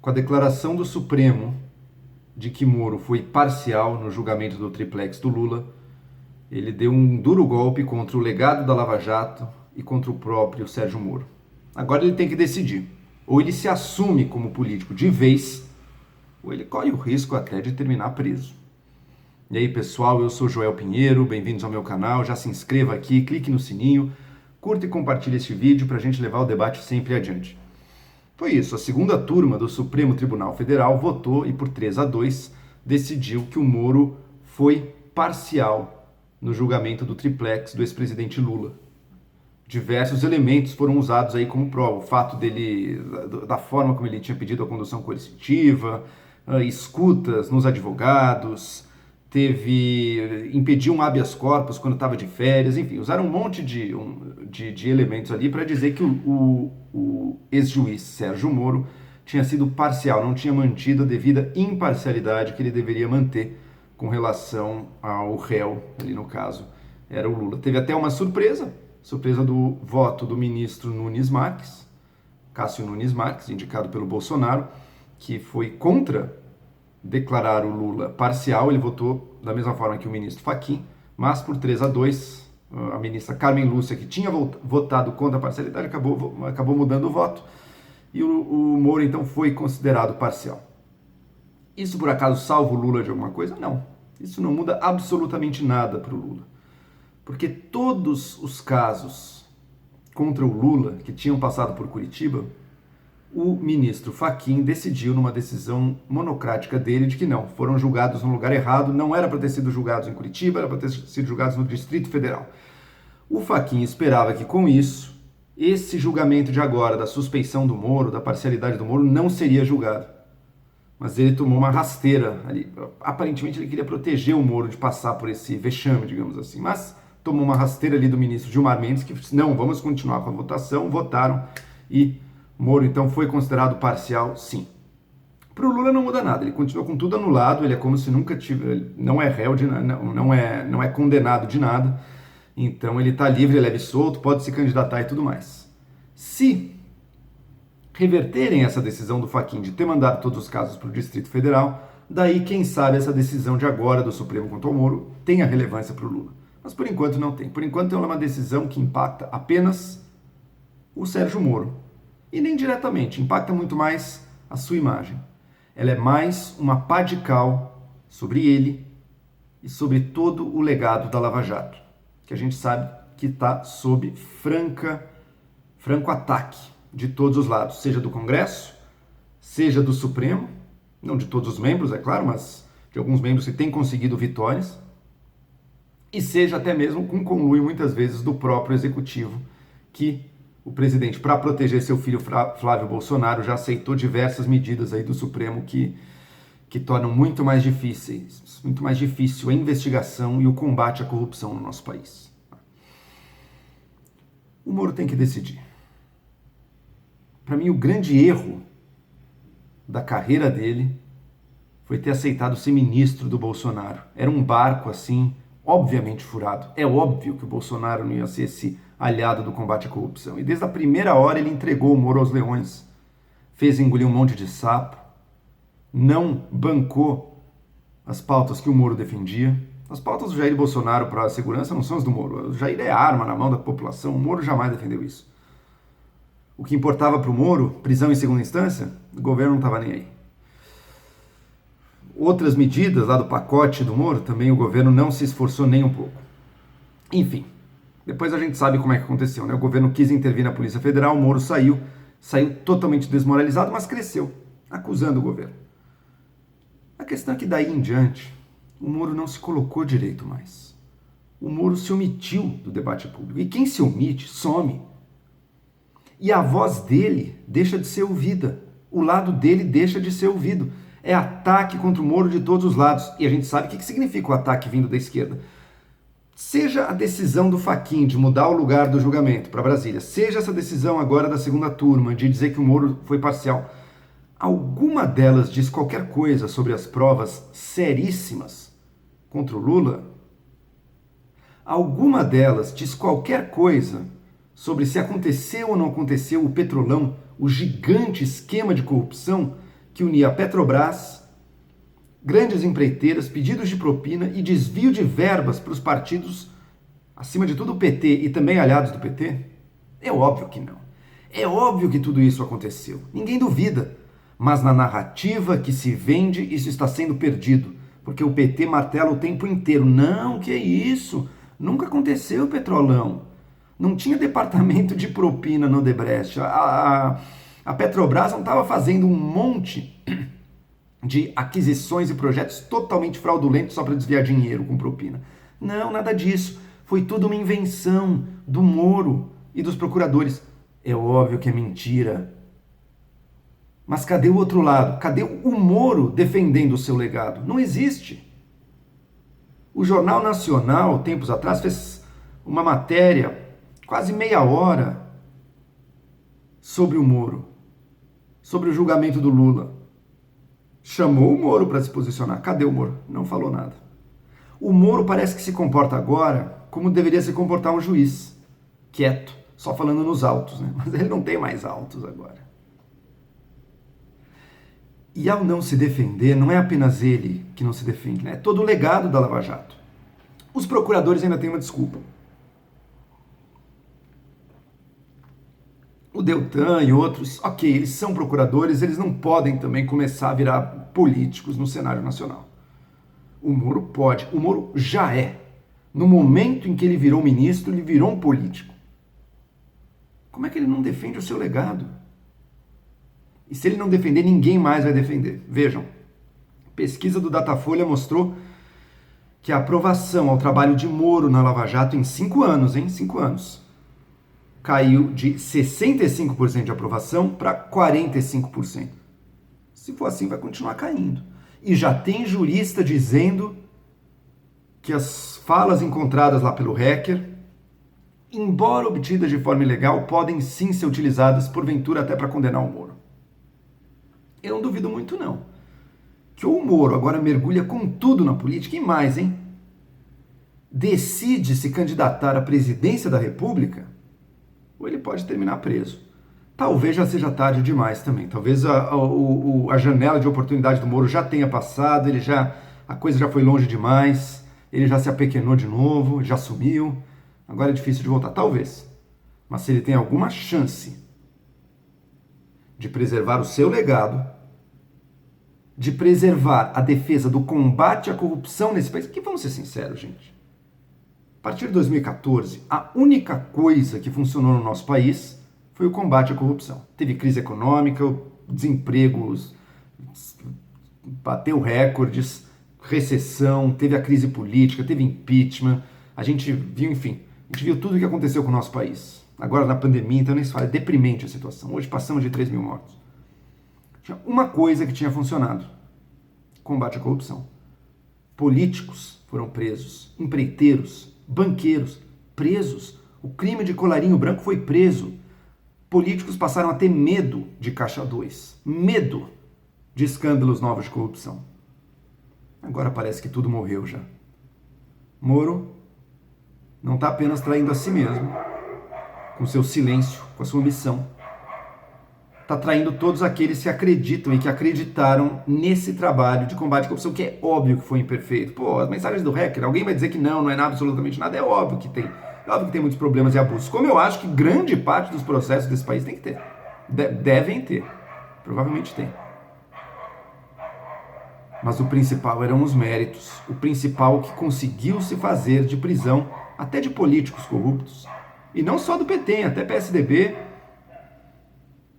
com a declaração do Supremo de que Moro foi parcial no julgamento do triplex do Lula, ele deu um duro golpe contra o legado da Lava Jato e contra o próprio Sérgio Moro. Agora ele tem que decidir. Ou ele se assume como político de vez, ou ele corre o risco até de terminar preso. E aí, pessoal, eu sou Joel Pinheiro, bem-vindos ao meu canal, já se inscreva aqui, clique no sininho, curta e compartilhe este vídeo para a gente levar o debate sempre adiante. Foi isso, a segunda turma do Supremo Tribunal Federal votou e por 3-2 decidiu que o Moro foi parcial no julgamento do triplex do ex-presidente Lula. Diversos elementos foram usados aí como prova, o fato dele, da forma como ele tinha pedido a condução coercitiva, escutas nos advogados, impediu um habeas corpus quando estava de férias, enfim, usaram um monte de elementos ali para dizer que o ex-juiz Sérgio Moro tinha sido parcial, não tinha mantido a devida imparcialidade que ele deveria manter com relação ao réu, ali no caso era o Lula. Teve até uma surpresa do voto do ministro Nunes Marques, Cássio Nunes Marques, indicado pelo Bolsonaro, que foi contra declarar o Lula parcial. Ele votou da mesma forma que o ministro Fachin, mas por 3-2, a ministra Carmen Lúcia, que tinha votado contra a parcialidade, acabou mudando o voto, e o Moro então foi considerado parcial. Isso por acaso salva o Lula de alguma coisa? Não. Isso não muda absolutamente nada para o Lula. Porque todos os casos contra o Lula que tinham passado por Curitiba, o ministro Fachin decidiu numa decisão monocrática dele de que não, foram julgados no lugar errado, não era para ter sido julgados em Curitiba, era para ter sido julgados no Distrito Federal. O Fachin esperava que com isso, esse julgamento de agora, da suspeição do Moro, da parcialidade do Moro, não seria julgado. Mas ele tomou uma rasteira ali. Aparentemente ele queria proteger o Moro de passar por esse vexame, digamos assim, mas tomou uma rasteira ali do ministro Gilmar Mendes, que disse, não, vamos continuar com a votação, votaram, e Moro então foi considerado parcial, sim. Para o Lula não muda nada, ele continua com tudo anulado, ele é como se nunca tivesse, não é réu, não é condenado de nada, então ele está livre, leve e solto, pode se candidatar e tudo mais. Se reverterem essa decisão do Fachin de ter mandado todos os casos para o Distrito Federal, daí quem sabe essa decisão de agora do Supremo contra o Moro tenha relevância para o Lula. Mas por enquanto não tem. Por enquanto é uma decisão que impacta apenas o Sérgio Moro. E nem diretamente, impacta muito mais a sua imagem. Ela é mais uma pá de cal sobre ele e sobre todo o legado da Lava Jato, que a gente sabe que está sob franco ataque de todos os lados, seja do Congresso, seja do Supremo, não de todos os membros, é claro, mas de alguns membros que têm conseguido vitórias, e seja até mesmo com conluio muitas vezes do próprio executivo, que o presidente, para proteger seu filho Flávio Bolsonaro, já aceitou diversas medidas aí do Supremo que tornam muito mais difícil a investigação e o combate à corrupção no nosso país. O Moro tem que decidir. Para mim, o grande erro da carreira dele foi ter aceitado ser ministro do Bolsonaro. Era um barco assim, obviamente furado. É óbvio que o Bolsonaro não ia ser esse aliado do combate à corrupção. E desde a primeira hora ele entregou o Moro aos leões. Fez engolir um monte de sapo. Não bancou as pautas que o Moro defendia. As pautas do Jair Bolsonaro para a segurança não são as do Moro. O Jair é arma na mão da população. O Moro jamais defendeu isso. O que importava para o Moro, prisão em segunda instância, o governo não estava nem aí. Outras medidas lá do pacote do Moro, também o governo não se esforçou nem um pouco. Enfim, depois a gente sabe como é que aconteceu, né? O governo quis intervir na Polícia Federal, o Moro saiu totalmente desmoralizado, mas cresceu, acusando o governo. A questão é que daí em diante, o Moro não se colocou direito mais. O Moro se omitiu do debate público. E quem se omite, some. E a voz dele deixa de ser ouvida. O lado dele deixa de ser ouvido. É ataque contra o Moro de todos os lados. E a gente sabe o que significa o ataque vindo da esquerda. Seja a decisão do Fachin de mudar o lugar do julgamento para Brasília, seja essa decisão agora da segunda turma de dizer que o Moro foi parcial, alguma delas diz qualquer coisa sobre as provas seríssimas contra o Lula? Alguma delas diz qualquer coisa sobre se aconteceu ou não aconteceu o Petrolão, o gigante esquema de corrupção que unia a Petrobras, grandes empreiteiras, pedidos de propina e desvio de verbas para os partidos, acima de tudo o PT e também aliados do PT? É óbvio que não. É óbvio que tudo isso aconteceu. Ninguém duvida. Mas na narrativa que se vende, isso está sendo perdido. Porque o PT martela o tempo inteiro. Não, que é isso? Nunca aconteceu, Petrolão. Não tinha departamento de propina no Odebrecht. A Petrobras não estava fazendo um monte de aquisições e projetos totalmente fraudulentos só para desviar dinheiro com propina. Não, nada disso. Foi tudo uma invenção do Moro e dos procuradores. É óbvio que é mentira. Mas cadê o outro lado? Cadê o Moro defendendo o seu legado? Não existe. O Jornal Nacional, tempos atrás, fez uma matéria, quase meia hora, sobre o Moro, sobre o julgamento do Lula. Chamou o Moro para se posicionar. Cadê o Moro? Não falou nada. O Moro parece que se comporta agora como deveria se comportar um juiz, quieto, só falando nos autos, né? Mas ele não tem mais autos agora. E ao não se defender, não é apenas ele que não se defende, né? É todo o legado da Lava Jato. Os procuradores ainda têm uma desculpa. O Deltan e outros, ok, eles são procuradores, eles não podem também começar a virar políticos no cenário nacional. O Moro pode, o Moro já é. No momento em que ele virou ministro, ele virou um político. Como é que ele não defende o seu legado? E se ele não defender, ninguém mais vai defender. Vejam, pesquisa do Datafolha mostrou que a aprovação ao trabalho de Moro na Lava Jato em 5 anos, 5 anos, caiu de 65% de aprovação para 45%. Se for assim, vai continuar caindo. E já tem jurista dizendo que as falas encontradas lá pelo hacker, embora obtidas de forma ilegal, podem sim ser utilizadas, porventura, até para condenar o Moro. Eu não duvido muito, não. Que o Moro agora mergulha com tudo na política e mais, hein? Decide se candidatar à presidência da República, ou ele pode terminar preso. Talvez já seja tarde demais também. Talvez a janela de oportunidade do Moro já tenha passado, a coisa já foi longe demais, ele já se apequenou de novo, já sumiu. Agora é difícil de voltar. Talvez. Mas se ele tem alguma chance de preservar o seu legado, de preservar a defesa do combate à corrupção nesse país, que vamos ser sinceros, gente. A partir de 2014, a única coisa que funcionou no nosso país foi o combate à corrupção. Teve crise econômica, o desemprego bateu recordes, recessão, teve a crise política, teve impeachment, a gente viu tudo o que aconteceu com o nosso país. Agora na pandemia, então nem se fala, é deprimente a situação. Hoje passamos de 3 mil mortos. Tinha uma coisa que tinha funcionado: combate à corrupção. Políticos foram presos, empreiteiros, banqueiros, presos. O crime de colarinho branco foi preso. Políticos passaram a ter medo de Caixa 2, medo de escândalos novos de corrupção. Agora parece que tudo morreu já. Moro não está apenas traindo a si mesmo, com seu silêncio, com a sua omissão. Está traindo todos aqueles que acreditam e que acreditaram nesse trabalho de combate à corrupção, que é óbvio que foi imperfeito. Pô, as mensagens do hacker, alguém vai dizer que não é absolutamente nada, é óbvio que tem. É óbvio que tem muitos problemas e abusos, como eu acho que grande parte dos processos desse país tem que ter. Devem ter. Provavelmente tem. Mas o principal eram os méritos. O principal que conseguiu se fazer de prisão até de políticos corruptos. E não só do PT, até PSDB,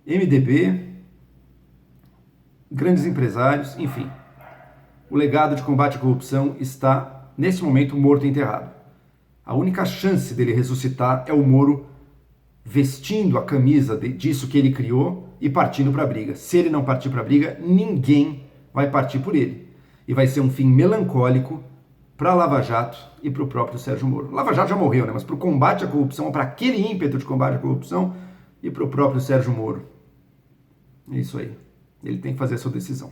MDB, grandes empresários, enfim. O legado de combate à corrupção está, nesse momento, morto e enterrado. A única chance dele ressuscitar é o Moro vestindo a camisa disso que ele criou e partindo para a briga. Se ele não partir para a briga, ninguém vai partir por ele. E vai ser um fim melancólico para a Lava Jato e para o próprio Sérgio Moro. Lava Jato já morreu, né? Mas para o combate à corrupção, para aquele ímpeto de combate à corrupção e para o próprio Sérgio Moro. É isso aí. Ele tem que fazer a sua decisão.